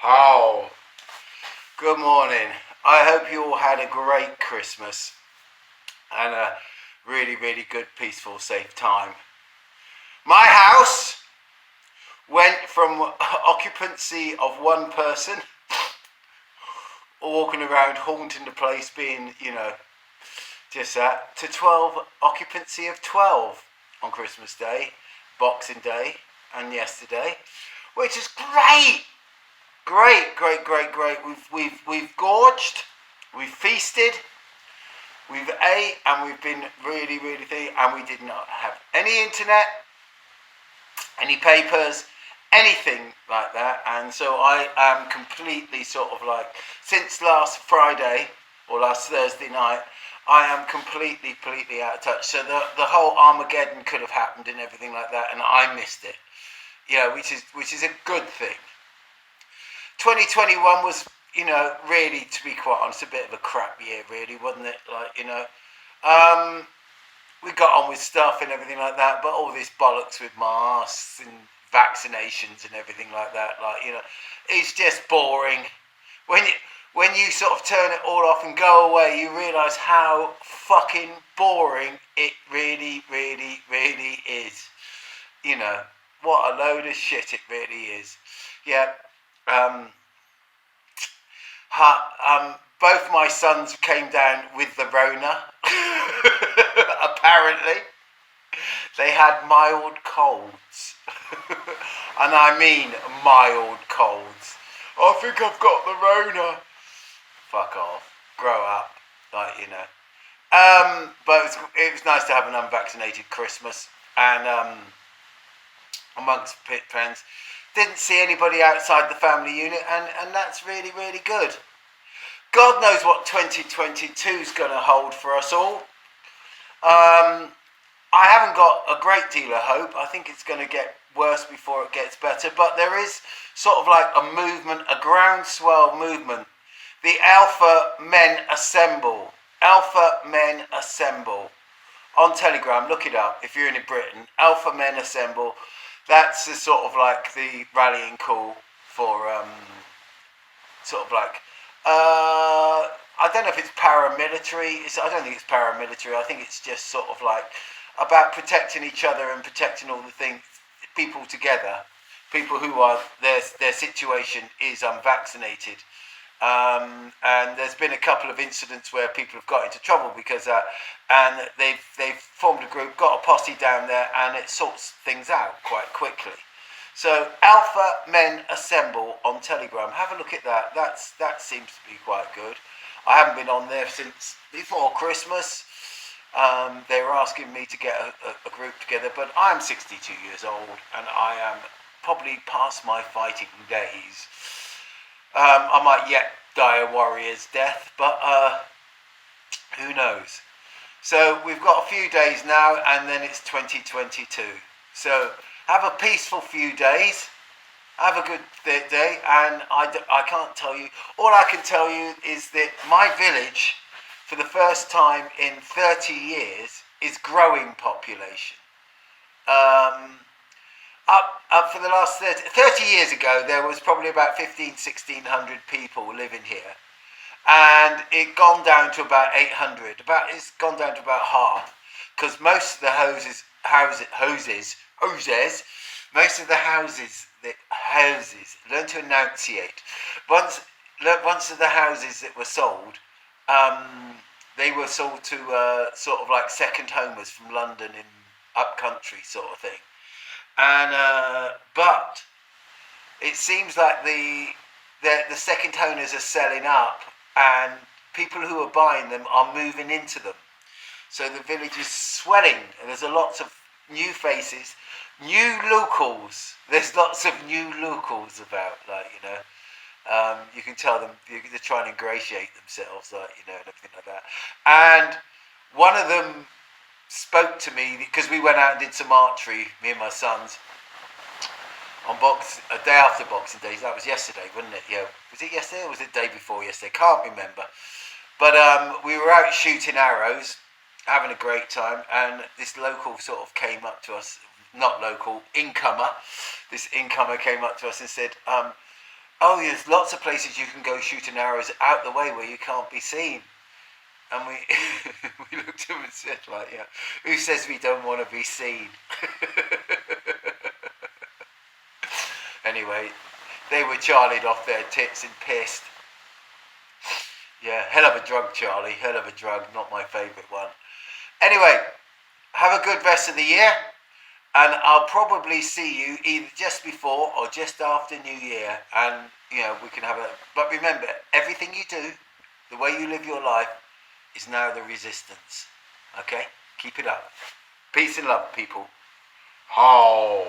Oh, good morning. I hope you all had a great Christmas and a really, really good, peaceful, safe time. My house went from occupancy of one person walking around haunting the place, being, just that, to 12 occupancy of 12 on Christmas Day, Boxing Day, and yesterday, which is great. Great. We've gorged, we've feasted, we've ate, and we've been really, really thin. And we did not have any internet, any papers, anything like that. And so I am completely sort of like, since last Friday or last Thursday night, I am completely out of touch. So the whole Armageddon could have happened and everything like that, and I missed it. Which is a good thing. 2021 was, really, to be quite honest, a bit of a crap year, really, wasn't it? We got on with stuff and everything like that, but all this bollocks with masks and vaccinations and everything like that, it's just boring. When you sort of turn it all off and go away, you realise how fucking boring it really, really, really is. What a load of shit it really is. Yeah. Both my sons came down with the Rona. Apparently, they had mild colds, and I mean mild colds. I think I've got the Rona. Fuck off. Grow up, But it was nice to have an unvaccinated Christmas, and amongst pit friends. Didn't see anybody outside the family unit, and that's really, really good. God knows what 2022 is going to hold for us all. I haven't got a great deal of hope. I think it's going to get worse before it gets better, but there is sort of like a movement, a groundswell movement. The Alpha Men Assemble. Alpha Men Assemble. On Telegram, look it up if you're in Britain. Alpha Men Assemble. That's sort of like the rallying call for I don't know if it's paramilitary. I don't think it's paramilitary. I think it's just sort of like about protecting each other and protecting all the things, people together, people who are their situation is unvaccinated. And there's been a couple of incidents where people have got into trouble because and they've formed a group, got a posse down there, and it sorts things out quite quickly. So Alpha Men Assemble on Telegram. Have a look at that. That seems to be quite good. I haven't been on there since before Christmas. They were asking me to get a group together, but I'm 62 years old and I am probably past my fighting days. I might yet die a warrior's death, but who knows? So we've got a few days now, and then it's 2022. So have a peaceful few days. Have a good day, and I can't tell you. All I can tell you is that my village, for the first time in 30 years, is growing population. Up for the last 30 years ago, there was probably about 1600 people living here, and it gone down to about 800. It's gone down to about half, because most of the houses, learn to enunciate. Once of the houses that were sold, they were sold to sort of like second homers from London in up country sort of thing. And but it seems like the second owners are selling up, and people who are buying them are moving into them. So the village is swelling, and there's lots of new faces, new locals. There's lots of new locals about, you can tell them they're trying to ingratiate themselves, and everything like that. And one of them spoke to me because we went out and did some archery, me and my sons, on a day after Boxing Day. That was yesterday, wasn't it? Yeah, was it yesterday or was it the day before yesterday? Can't remember. But we were out shooting arrows, having a great time, and this local sort of came up to us, not local, incomer. This incomer came up to us and said, Oh, there's lots of places you can go shooting arrows out the way where you can't be seen. And we we looked at him and said, like, yeah, who says we don't want to be seen? Anyway, they were Charlied off their tits and pissed. Yeah, hell of a drug, Charlie. Hell of a drug. Not my favourite one. Anyway, have a good rest of the year. And I'll probably see you either just before or just after New Year. And, we can have a... But remember, everything you do, the way you live your life, is now the resistance. Okay? Keep it up. Peace and love, people. How?